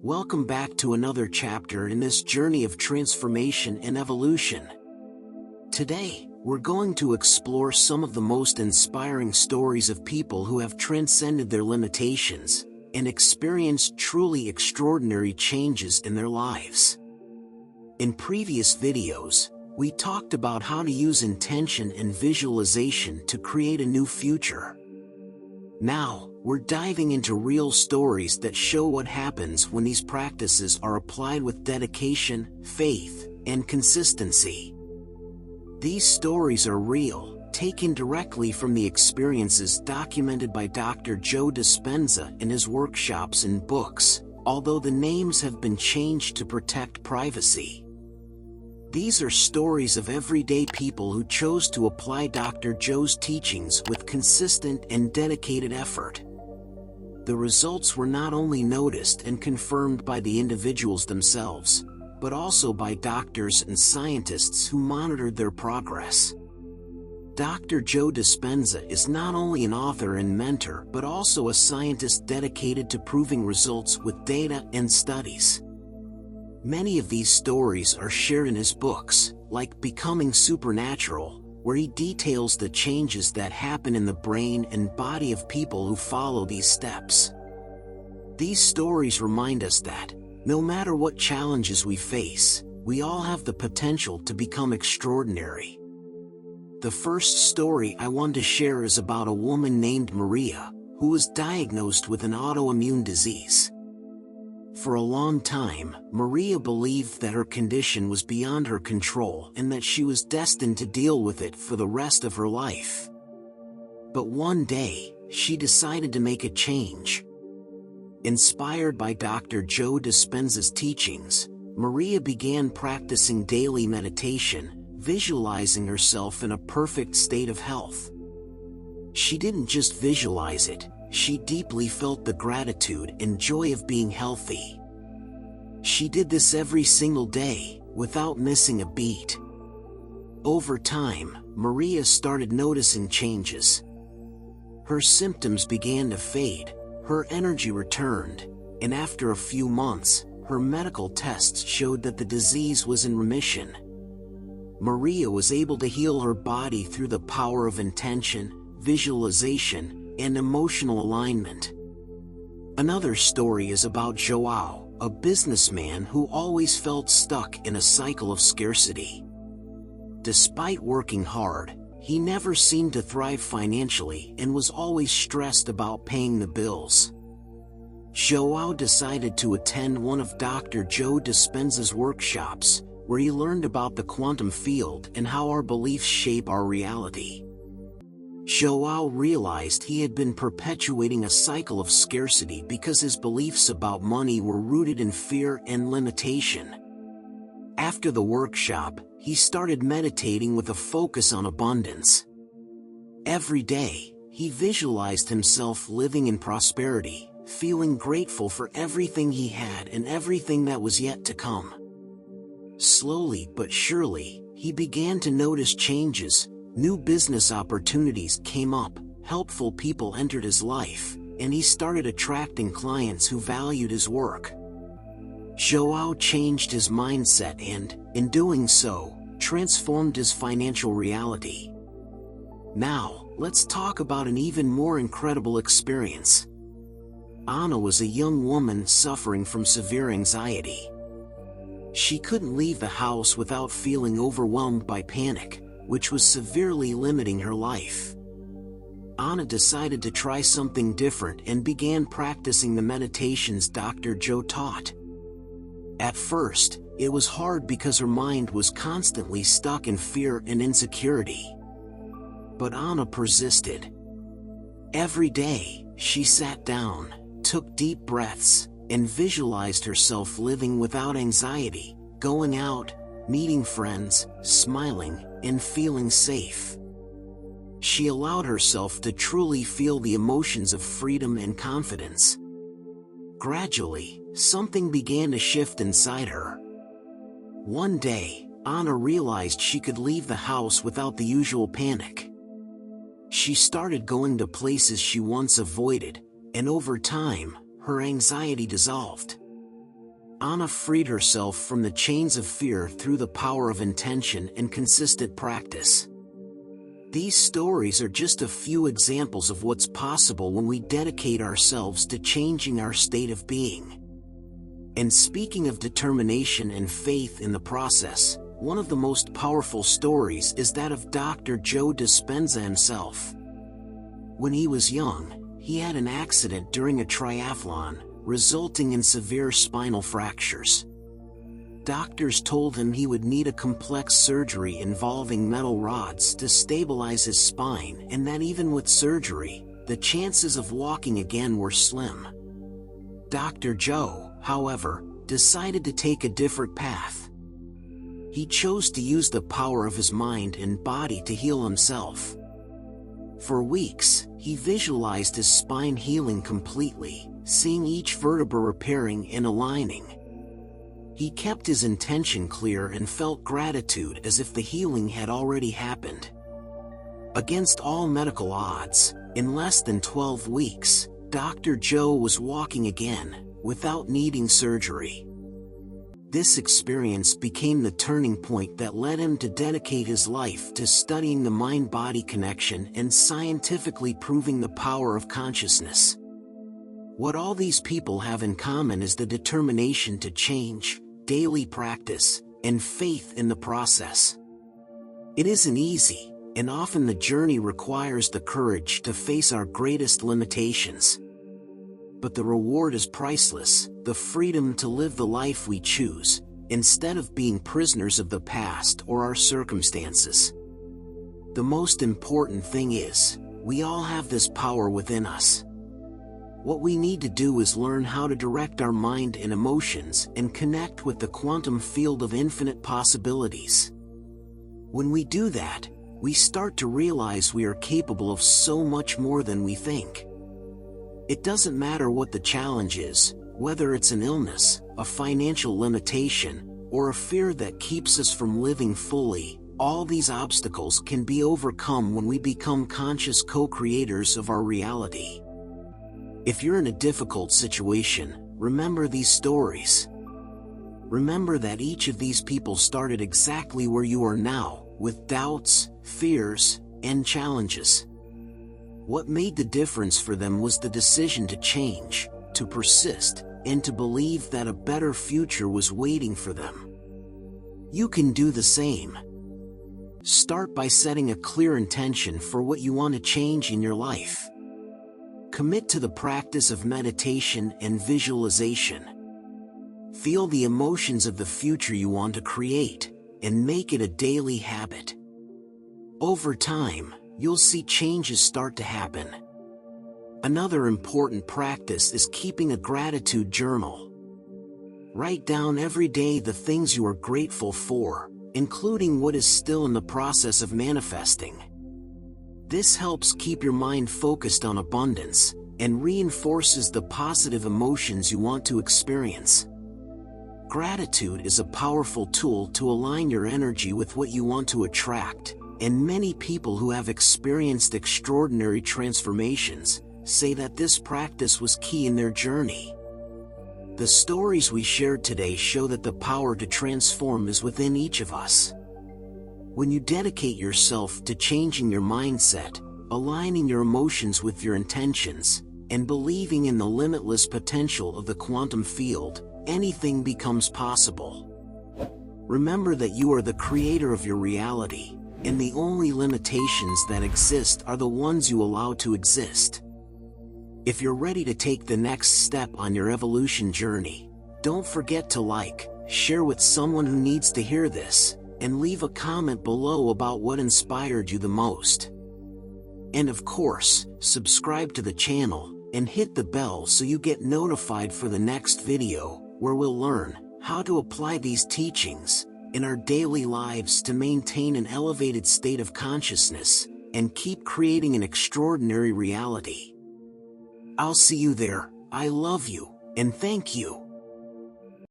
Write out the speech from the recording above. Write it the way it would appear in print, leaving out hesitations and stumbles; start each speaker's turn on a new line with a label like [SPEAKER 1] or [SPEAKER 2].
[SPEAKER 1] Welcome back to another chapter in this journey of transformation and evolution. Today, we're going to explore some of the most inspiring stories of people who have transcended their limitations and experienced truly extraordinary changes in their lives. In previous videos, we talked about how to use intention and visualization to create a new future. Now, we're diving into real stories that show what happens when these practices are applied with dedication, faith, and consistency. These stories are real, taken directly from the experiences documented by Dr. João Dispenza in his workshops and books, although the names have been changed to protect privacy. These are stories of everyday people who chose to apply Dr. Joe's teachings with consistent and dedicated effort. The results were not only noticed and confirmed by the individuals themselves, but also by doctors and scientists who monitored their progress. Dr. João Dispenza is not only an author and mentor but also a scientist dedicated to proving results with data and studies. Many of these stories are shared in his books, like Becoming Supernatural, where he details the changes that happen in the brain and body of people who follow these steps. These stories remind us that, no matter what challenges we face, we all have the potential to become extraordinary. The first story I want to share is about a woman named Maria, who was diagnosed with an autoimmune disease. For a long time, Maria believed that her condition was beyond her control and that she was destined to deal with it for the rest of her life. But one day, she decided to make a change. Inspired by Dr. João Dispenza's teachings, Maria began practicing daily meditation, visualizing herself in a perfect state of health. She didn't just visualize it. She deeply felt the gratitude and joy of being healthy. She did this every single day, without missing a beat. Over time, Maria started noticing changes. Her symptoms began to fade, her energy returned, and after a few months, her medical tests showed that the disease was in remission. Maria was able to heal her body through the power of intention, visualization, and emotional alignment. Another story is about João, a businessman who always felt stuck in a cycle of scarcity. Despite working hard, he never seemed to thrive financially and was always stressed about paying the bills. João decided to attend one of Dr. João Dispenza's workshops, where he learned about the quantum field and how our beliefs shape our reality. João realized he had been perpetuating a cycle of scarcity because his beliefs about money were rooted in fear and limitation. After the workshop, he started meditating with a focus on abundance. Every day, he visualized himself living in prosperity, feeling grateful for everything he had and everything that was yet to come. Slowly but surely, he began to notice changes. New business opportunities came up, helpful people entered his life, and he started attracting clients who valued his work. João changed his mindset and, in doing so, transformed his financial reality. Now, let's talk about an even more incredible experience. Anna was a young woman suffering from severe anxiety. She couldn't leave the house without feeling overwhelmed by panic, which was severely limiting her life. Anna decided to try something different and began practicing the meditations Dr. João taught. At first, it was hard because her mind was constantly stuck in fear and insecurity. But Anna persisted. Every day, she sat down, took deep breaths, and visualized herself living without anxiety, going out, meeting friends, smiling, and feeling safe. She allowed herself to truly feel the emotions of freedom and confidence. Gradually, something began to shift inside her. One day, Anna realized she could leave the house without the usual panic. She started going to places she once avoided, and over time, her anxiety dissolved. Anna freed herself from the chains of fear through the power of intention and consistent practice. These stories are just a few examples of what's possible when we dedicate ourselves to changing our state of being. And speaking of determination and faith in the process, one of the most powerful stories is that of Dr. João Dispenza himself. When he was young, he had an accident during a triathlon, resulting in severe spinal fractures. Doctors told him he would need a complex surgery involving metal rods to stabilize his spine, and that even with surgery, the chances of walking again were slim. Dr. João, however, decided to take a different path. He chose to use the power of his mind and body to heal himself. For weeks, he visualized his spine healing completely, seeing each vertebra repairing and aligning. He kept his intention clear and felt gratitude as if the healing had already happened. Against all medical odds, in less than 12 weeks, Dr. João was walking again, without needing surgery. This experience became the turning point that led him to dedicate his life to studying the mind-body connection and scientifically proving the power of consciousness. What all these people have in common is the determination to change, daily practice, and faith in the process. It isn't easy, and often the journey requires the courage to face our greatest limitations. But the reward is priceless, the freedom to live the life we choose, instead of being prisoners of the past or our circumstances. The most important thing is, we all have this power within us. What we need to do is learn how to direct our mind and emotions and connect with the quantum field of infinite possibilities. When we do that, we start to realize we are capable of so much more than we think. It doesn't matter what the challenge is, whether it's an illness, a financial limitation, or a fear that keeps us from living fully. All these obstacles can be overcome when we become conscious co-creators of our reality. If you're in a difficult situation, remember these stories. Remember that each of these people started exactly where you are now, with doubts, fears, and challenges. What made the difference for them was the decision to change, to persist, and to believe that a better future was waiting for them. You can do the same. Start by setting a clear intention for what you want to change in your life. Commit to the practice of meditation and visualization. Feel the emotions of the future you want to create, and make it a daily habit. Over time, you'll see changes start to happen. Another important practice is keeping a gratitude journal. Write down every day the things you are grateful for, including what is still in the process of manifesting. This helps keep your mind focused on abundance, and reinforces the positive emotions you want to experience. Gratitude is a powerful tool to align your energy with what you want to attract, and many people who have experienced extraordinary transformations say that this practice was key in their journey. The stories we shared today show that the power to transform is within each of us. When you dedicate yourself to changing your mindset, aligning your emotions with your intentions, and believing in the limitless potential of the quantum field, anything becomes possible. Remember that you are the creator of your reality, and the only limitations that exist are the ones you allow to exist. If you're ready to take the next step on your evolution journey, don't forget to like, share with someone who needs to hear this, and leave a comment below about what inspired you the most. And of course, subscribe to the channel, and hit the bell so you get notified for the next video, where we'll learn how to apply these teachings in our daily lives to maintain an elevated state of consciousness, and keep creating an extraordinary reality. I'll see you there. I love you, and thank you.